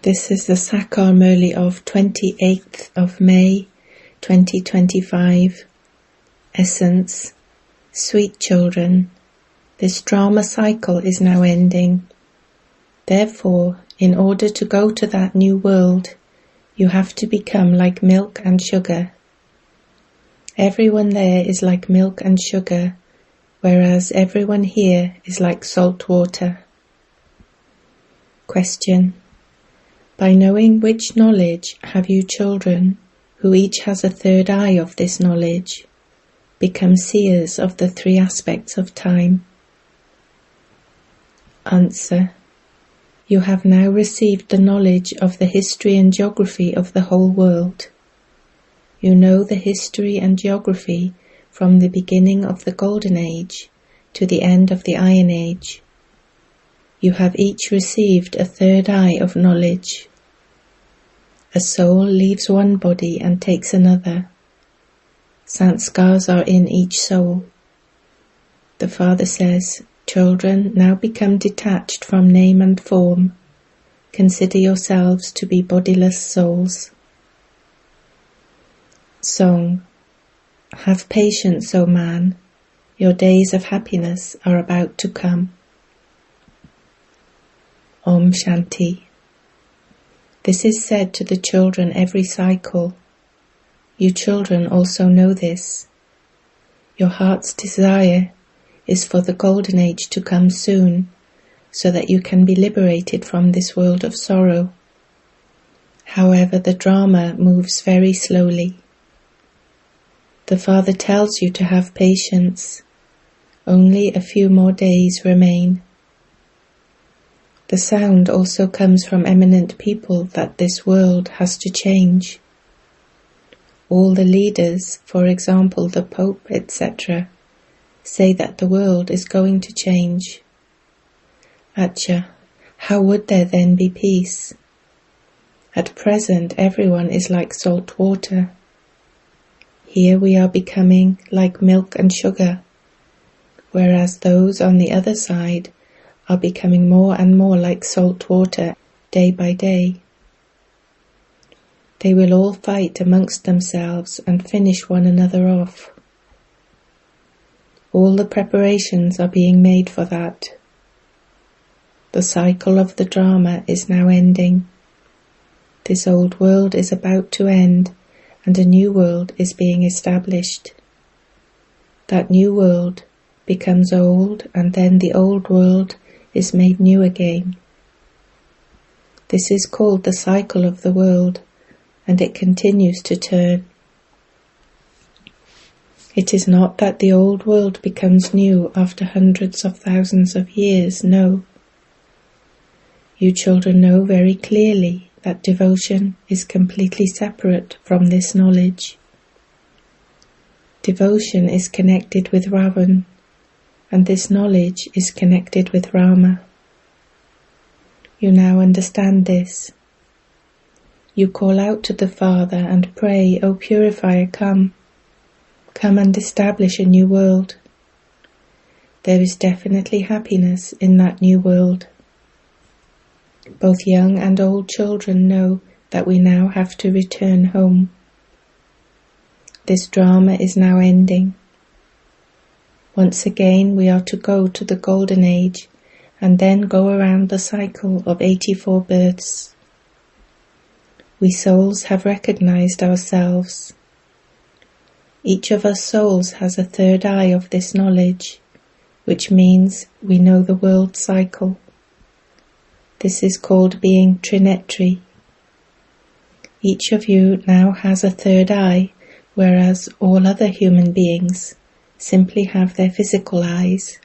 This is the Sakar Murli of 28th of May 2025. Essence. Sweet children, this drama cycle is now ending. Therefore, in order to go to that new world, you have to become like milk and sugar. Everyone there is like milk and sugar, whereas everyone here is like salt water. Question. By knowing which knowledge have you children, who each has a third eye of this knowledge, become seers of the three aspects of time? Answer. You have now received the knowledge of the history and geography of the whole world. You know the history and geography from the beginning of the Golden Age to the end of the Iron Age. You have each received a third eye of knowledge. A soul leaves one body and takes another. Sanskars are in each soul. The Father says, children, now become detached from name and form. Consider yourselves to be bodiless souls. Song. Have patience, O man. Your days of happiness are about to come. Om Shanti. This is said to the children every cycle. You children also know this. Your heart's desire is for the Golden Age to come soon, so that you can be liberated from this world of sorrow. However, the drama moves very slowly. The Father tells you to have patience. Only a few more days remain. The sound also comes from eminent people that this world has to change. All the leaders, for example the Pope, etc., say that the world is going to change. Acha, how would there then be peace? At present everyone is like salt water. Here we are becoming like milk and sugar, whereas those on the other side are becoming more and more like salt water day by day. They will all fight amongst themselves and finish one another off. All the preparations are being made for that. The cycle of the drama is now ending. This old world is about to end and a new world is being established. That new world becomes old and then the old world is made new again. This is called the cycle of the world, and it continues to turn. It is not that the old world becomes new after hundreds of thousands of years, no. You children know very clearly that devotion is completely separate from this knowledge. Devotion is connected with Ravan, and this knowledge is connected with Rama. You now understand this. You call out to the Father and pray, O Purifier, come. Come and establish a new world. There is definitely happiness in that new world. Both young and old children know that we now have to return home. This drama is now ending. Once again we are to go to the Golden Age and then go around the cycle of 84 births. We souls have recognized ourselves. Each of us souls has a third eye of this knowledge, which means we know the world cycle. This is called being Trinetri. Each of you now has a third eye, whereas all other human beings simply have their physical eyes.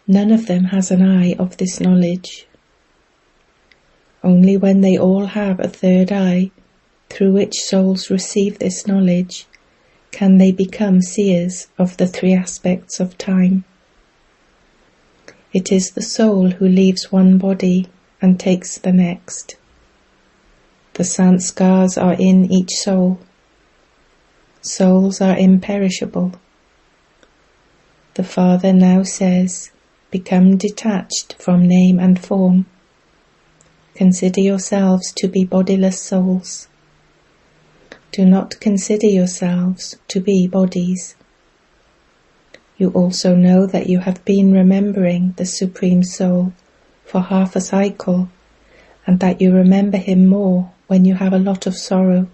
None of them has an eye of this knowledge. Only when they all have a third eye, through which souls receive this knowledge, can they become seers of the three aspects of time. It is the soul who leaves one body and takes the next. The sanskars are in each soul. Souls are imperishable. The Father now says, become detached from name and form. consider yourselves to be bodiless souls. Do not consider yourselves to be bodies. You also know that you have been remembering the Supreme Soul for half a cycle, and that you remember him more when you have a lot of sorrow.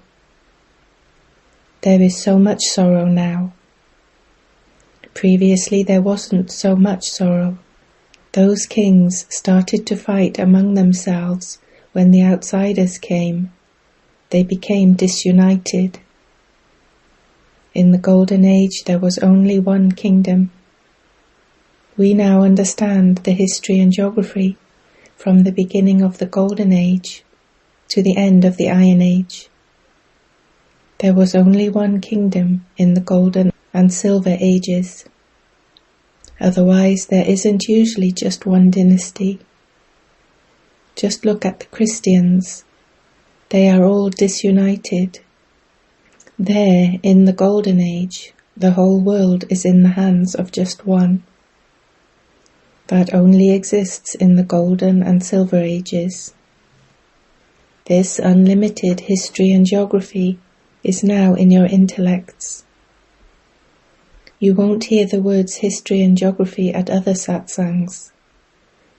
There is so much sorrow now. Previously there wasn't so much sorrow. Those kings started to fight among themselves when the outsiders came. They became disunited. In the Golden Age there was only one kingdom. We now understand the history and geography from the beginning of the Golden Age to the end of the Iron Age. There was only one kingdom in the Golden and Silver Ages. Otherwise there isn't usually just one dynasty. Just look at the Christians. They are all disunited. There, in the Golden Age, the whole world is in the hands of just one. That only exists in the Golden and Silver Ages. This unlimited history and geography is now in your intellects. You won't hear the words history and geography at other satsangs.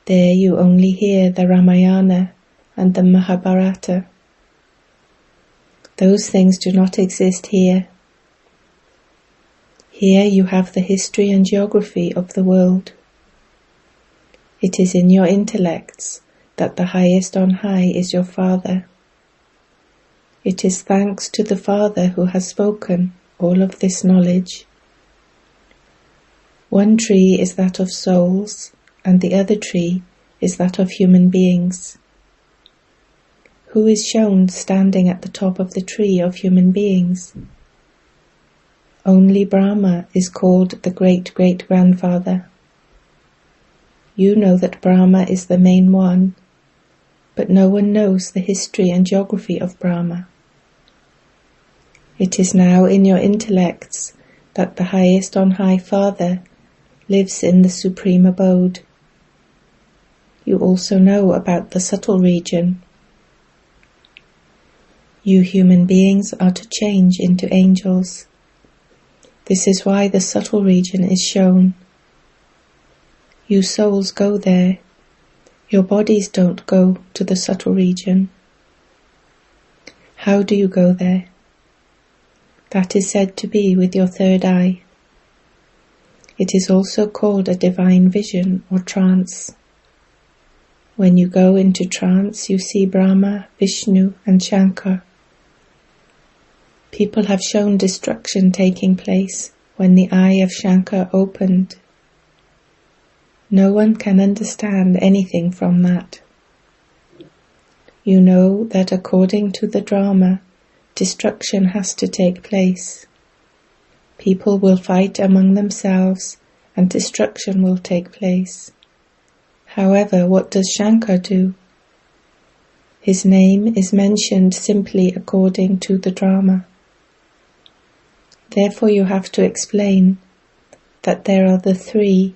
There you only hear the Ramayana and the Mahabharata. Those things do not exist here. Here you have the history and geography of the world. It is in your intellects that the highest on high is your Father. It is thanks to the Father who has spoken all of this knowledge. One tree is that of souls, and the other tree is that of human beings. Who is shown standing at the top of the tree of human beings? Only Brahma is called the great-great-grandfather. You know that Brahma is the main one, but no one knows the history and geography of Brahma. It is now in your intellects that the highest on high Father lives in the supreme abode. You also know about the subtle region. You human beings are to change into angels. This is why the subtle region is shown. You souls go there. Your bodies don't go to the subtle region. How do you go there? That is said to be with your third eye. It is also called a divine vision or trance. When you go into trance, you see Brahma, Vishnu and Shankar. People have shown destruction taking place when the eye of Shankar opened. No one can understand anything from that. You know that according to the drama, destruction has to take place. People will fight among themselves and destruction will take place. However, what does Shankar do? His name is mentioned simply according to the drama. Therefore you have to explain that there are the three,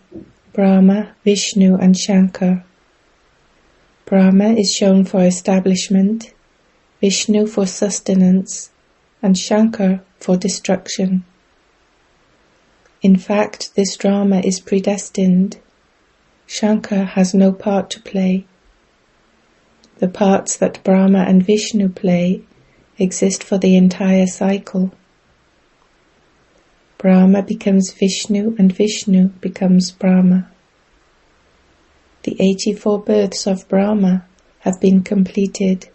Brahma, Vishnu and Shankar. Brahma is shown for establishment, Vishnu for sustenance, and Shankar for destruction. In fact, this drama is predestined. Shankar has no part to play. The parts that Brahma and Vishnu play exist for the entire cycle. Brahma becomes Vishnu and Vishnu becomes Brahma. The 84 births of Brahma have been completed,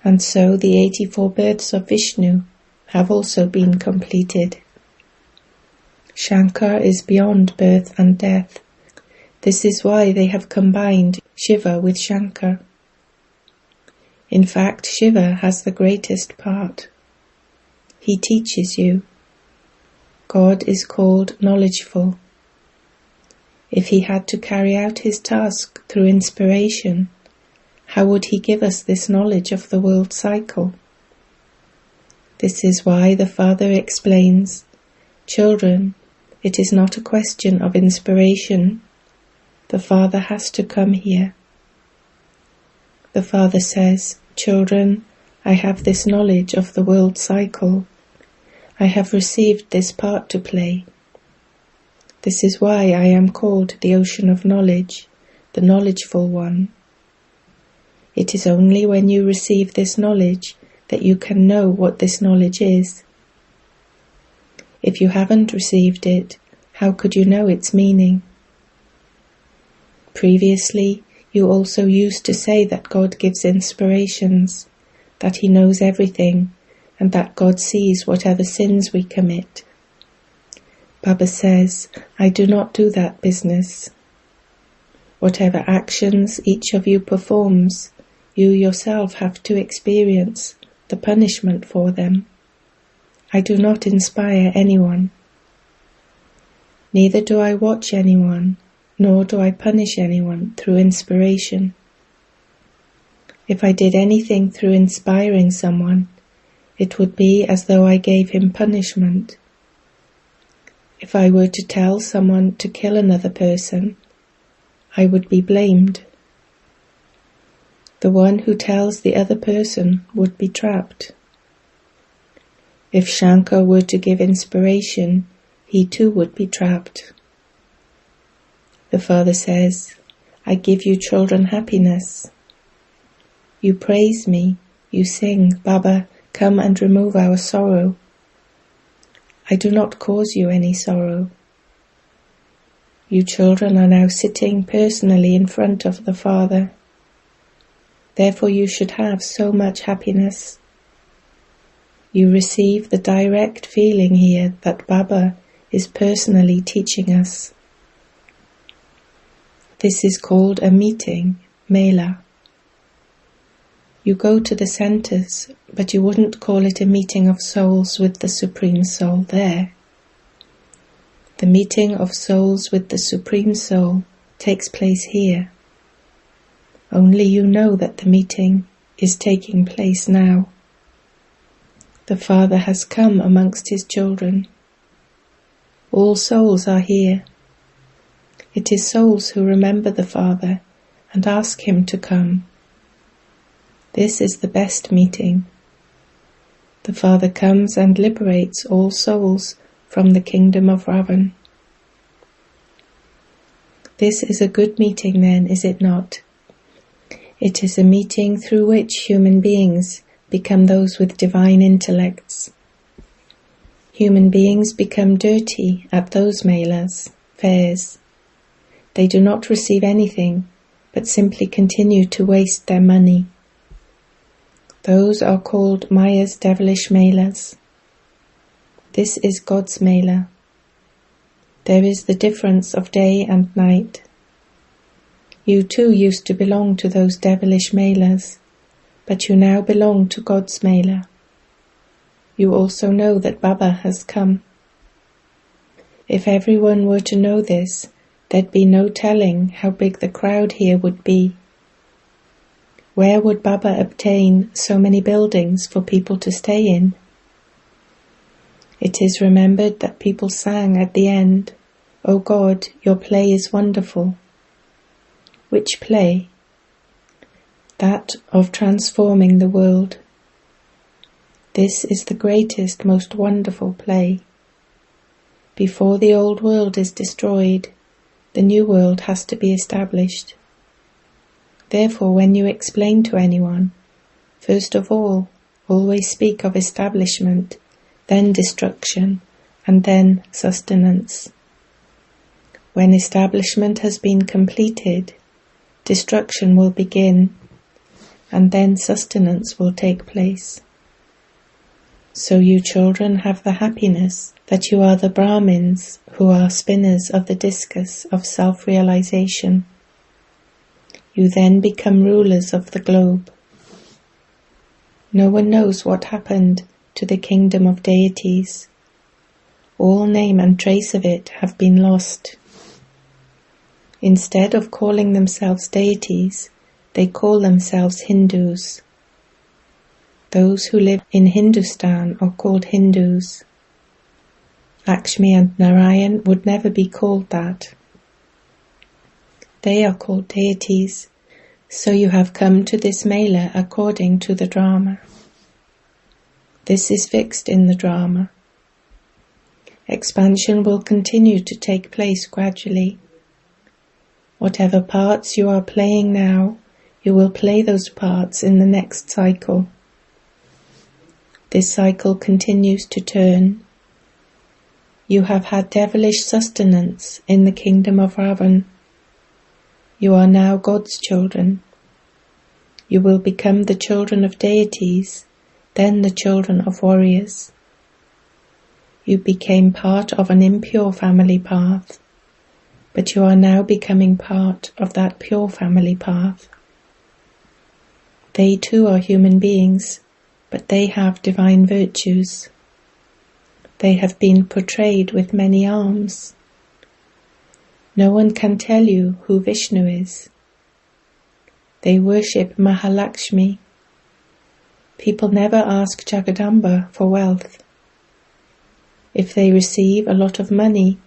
and so the 84 births of Vishnu have also been completed. Shankar is beyond birth and death. This is why they have combined Shiva with Shankar. In fact, Shiva has the greatest part. He teaches you. God is called knowledgeful. If he had to carry out his task through inspiration, how would he give us this knowledge of the world cycle? This is why the Father explains, "Children, it is not a question of inspiration. The Father has to come here. The The Father says, "Children, I have this knowledge of the world cycle. I have received this part to play. This is why I am called the ocean of knowledge, the knowledgeful one. It is only when you receive this knowledge that you can know what this knowledge is. If you haven't received it, how could you know its meaning? Previously, you also used to say that God gives inspirations, that He knows everything, and that God sees whatever sins we commit. Baba says, I do not do that business. Whatever actions each of you performs, you yourself have to experience the punishment for them. I do not inspire anyone. Neither do I watch anyone, nor do I punish anyone through inspiration. If I did anything through inspiring someone, it would be as though I gave him punishment. If I were to tell someone to kill another person, I would be blamed. The one who tells the other person would be trapped. If Shankar were to give inspiration, he too would be trapped. The Father says, I give you children happiness. You praise me, you sing, Baba, come and remove our sorrow. I do not cause you any sorrow. You children are now sitting personally in front of the Father. Therefore you should have so much happiness. You receive the direct feeling here that Baba is personally teaching us. This is called a meeting, Mela. You go to the centers, but you wouldn't call it a meeting of souls with the Supreme Soul there. The meeting of souls with the Supreme Soul takes place here. Only you know that the meeting is taking place now. The Father has come amongst His children. All souls are here. It is souls who remember the Father and ask Him to come. This is the best meeting. The Father comes and liberates all souls from the kingdom of Ravan. This is a good meeting then, is it not? It is a meeting through which human beings become those with divine intellects. Human beings become dirty at those melas, fairs. They do not receive anything, but simply continue to waste their money. Those are called Maya's devilish melas. This is God's mela. There is the difference of day and night. You too used to belong to those devilish melas, but you now belong to God's mela. You also know that Baba has come. If everyone were to know this, there'd be no telling how big the crowd here would be. Where would Baba obtain so many buildings for people to stay in? It is remembered that people sang at the end, O God, your play is wonderful. Which play? That of transforming the world. This is the greatest, most wonderful play. Before the old world is destroyed, the new world has to be established. Therefore, when you explain to anyone, first of all, always speak of establishment, then destruction, and then sustenance. When establishment has been completed, destruction will begin, and then sustenance will take place. So you children have the happiness that you are the Brahmins who are spinners of the discus of self-realization. You then become rulers of the globe. No one knows what happened to the kingdom of deities. All name and trace of it have been lost. Instead of calling themselves deities, they call themselves Hindus. Those who live in Hindustan are called Hindus. Lakshmi and Narayan would never be called that. They are called deities So you have come to this mela according to the drama. This is fixed in the drama. Expansion will continue to take place gradually. Whatever parts you are playing now, you will play those parts in the next cycle. This cycle continues to turn. You have had devilish sustenance in the kingdom of Ravan. You are now God's children. You will become the children of deities, then the children of warriors. You became part of an impure family path, but you are now becoming part of that pure family path. They too are human beings, but they have divine virtues. They have been portrayed with many arms. No one can tell you who Vishnu is. They worship Mahalakshmi. People never ask Jagadamba for wealth. If they receive a lot of money,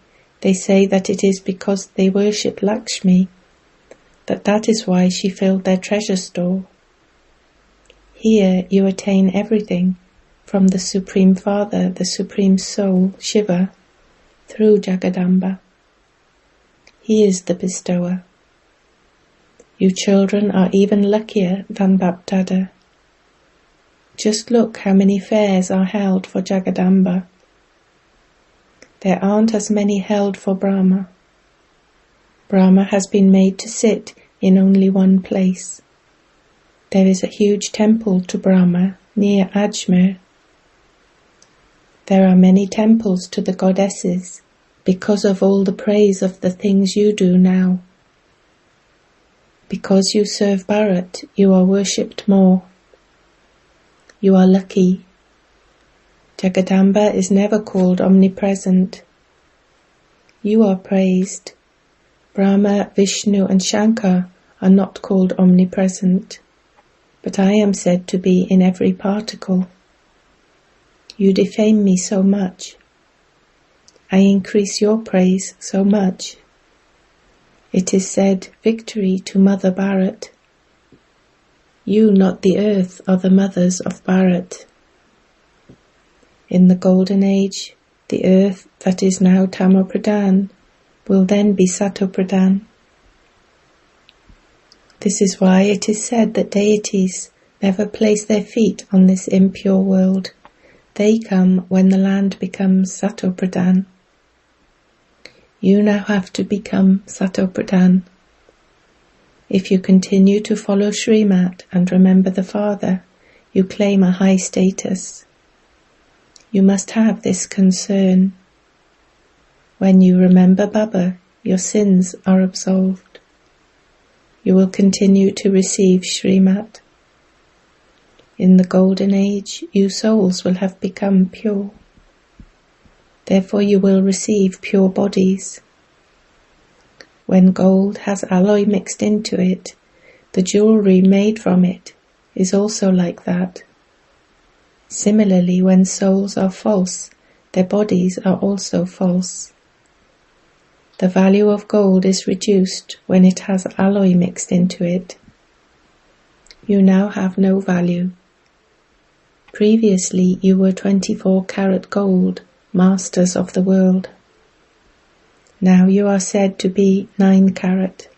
they say that it is because they worship Lakshmi, that is why she filled their treasure store. Here you attain everything from the Supreme Father, the Supreme Soul, Shiva, through Jagadamba. He is the bestower. You children are even luckier than Bapdada. Just look how many fairs are held for Jagadamba. There aren't as many held for Brahma. Brahma has been made to sit in only one place. There is a huge temple to Brahma near Ajmer. There are many temples to the goddesses because of all the praise of the things you do now. Because you serve Bharat, you are worshipped more. You are lucky. Jagadamba is never called omnipresent. You are praised. Brahma, Vishnu and Shankar are not called omnipresent, but I am said to be in every particle. You defame me so much. I increase your praise so much. It is said, victory to Mother Bharat. You, not the earth, are the mothers of Bharat. In the golden age, the earth that is now Tamo Pradhan will then be Sato Pradhan. This is why it is said that deities never place their feet on this impure world. They come when the land becomes Sato Pradhan. You now have to become Sato Pradhan. If you continue to follow Srimat and remember the Father, you claim a high status. You must have this concern. When you remember Baba, your sins are absolved. You will continue to receive Srimat. In the golden age, you souls will have become pure. Therefore you will receive pure bodies. When gold has alloy mixed into it, the jewelry made from it is also like that. Similarly, when souls are false, their bodies are also false. The value of gold is reduced when it has alloy mixed into it. You now have no value. Previously you were 24-karat gold, masters of the world. Now you are said to be 9-karat.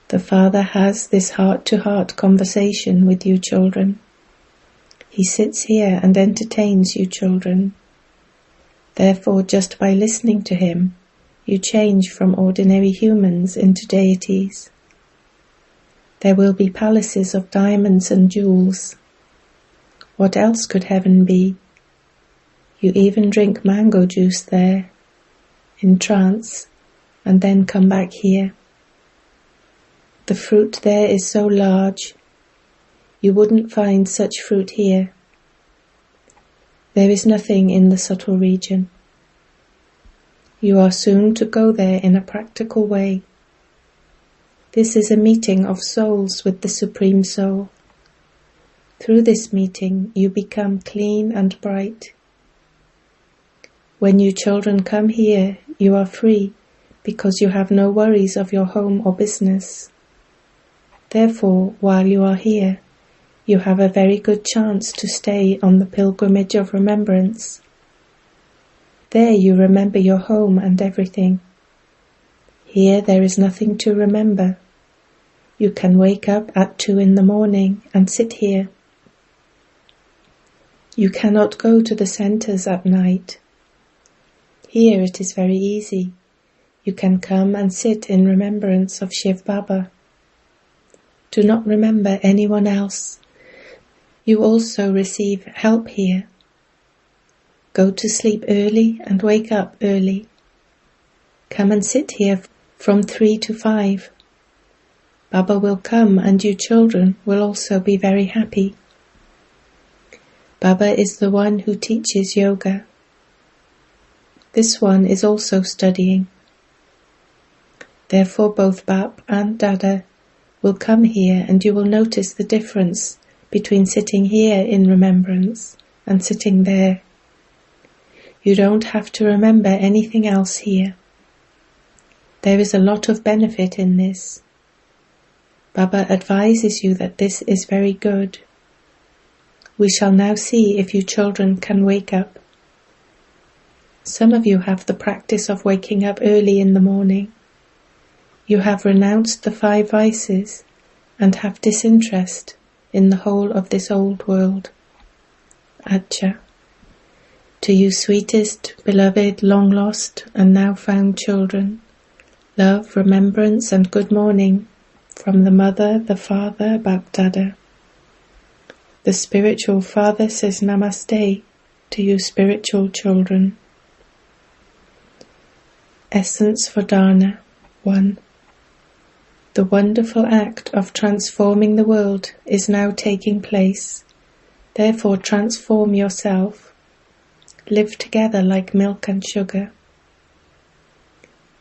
The Father has this heart-to-heart conversation with you children. He sits here and entertains you children. Therefore, just by listening to him, you change from ordinary humans into deities. There will be palaces of diamonds and jewels. What else could heaven be? You even drink mango juice there, in trance, and then come back here. The fruit there is so large, you wouldn't find such fruit here. There is nothing in the subtle region. You are soon to go there in a practical way. This is a meeting of souls with the Supreme Soul. Through this meeting, you become clean and bright. When you children come here, you are free because you have no worries of your home or business. Therefore, while you are here, you have a very good chance to stay on the pilgrimage of remembrance. There you remember your home and everything. Here there is nothing to remember. You can wake up at 2 in the morning and sit here. You cannot go to the centers at night. Here it is very easy. You can come and sit in remembrance of Shiv Baba. Do not remember anyone else. You also receive help here. Go to sleep early and wake up early. Come and sit here from 3 to 5. Baba will come and you children will also be very happy. Baba is the one who teaches yoga. This one is also studying. Therefore both Bap and Dada will come here and you will notice the difference between sitting here in remembrance and sitting there. You don't have to remember anything else here. There is a lot of benefit in this. Baba advises you that this is very good. We shall now see if you children can wake up. Some of you have the practice of waking up early in the morning. You have renounced the 5 vices and have disinterest in the whole of this old world. Acha. To you sweetest, beloved, long-lost and now found children, love, remembrance and good morning from the Mother, the Father, Bap Dada. The spiritual father says Namaste to you spiritual children. Essence for Dharna 1. The wonderful act of transforming the world is now taking place. Therefore transform yourself. Live together like milk and sugar.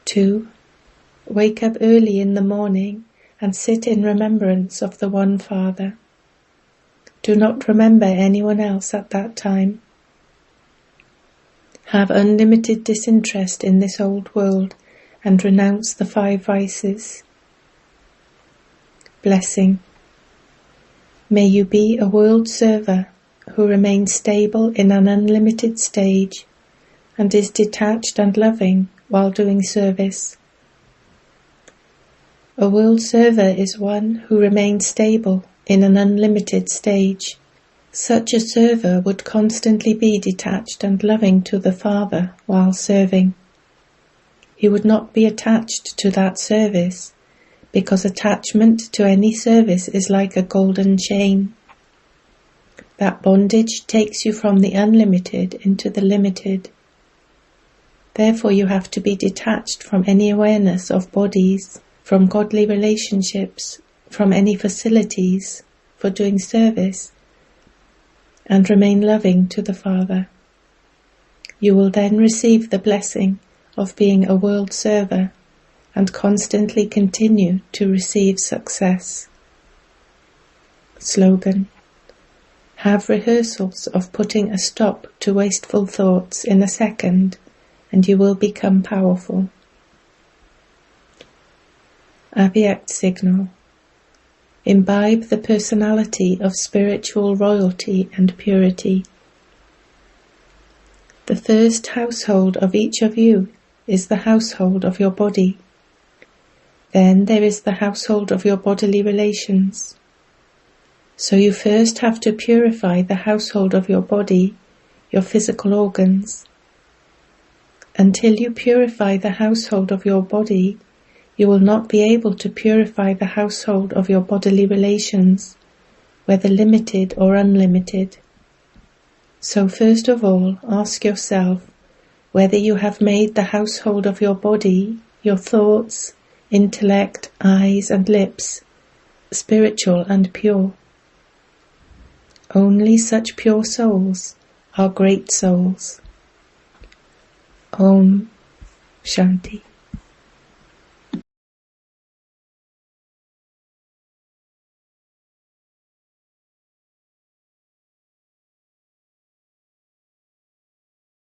2. Wake up early in the morning and sit in remembrance of the one Father. Do not remember anyone else at that time. Have unlimited disinterest in this old world and renounce the 5 vices. Blessing. May you be a world server who remains stable in an unlimited stage and is detached and loving while doing service. A world server is one who remains stable in an unlimited stage. Such a server would constantly be detached and loving to the Father while serving. He would not be attached to that service, because attachment to any service is like a golden chain. That bondage takes you from the unlimited into the limited. Therefore you have to be detached from any awareness of bodies, from godly relationships, from any facilities for doing service, and remain loving to the Father. You will then receive the blessing of being a world server and constantly continue to receive success. Slogan. Have rehearsals of putting a stop to wasteful thoughts in a second, and you will become powerful. Avyact signal. Imbibe the personality of spiritual royalty and purity. The first household of each of you is the household of your body. Then there is the household of your bodily relations. So you first have to purify the household of your body, your physical organs. Until you purify the household of your body, you will not be able to purify the household of your bodily relations, whether limited or unlimited. So first of all, ask yourself whether you have made the household of your body, your thoughts, intellect, eyes and lips, spiritual and pure. Only such pure souls are great souls. Om Shanti.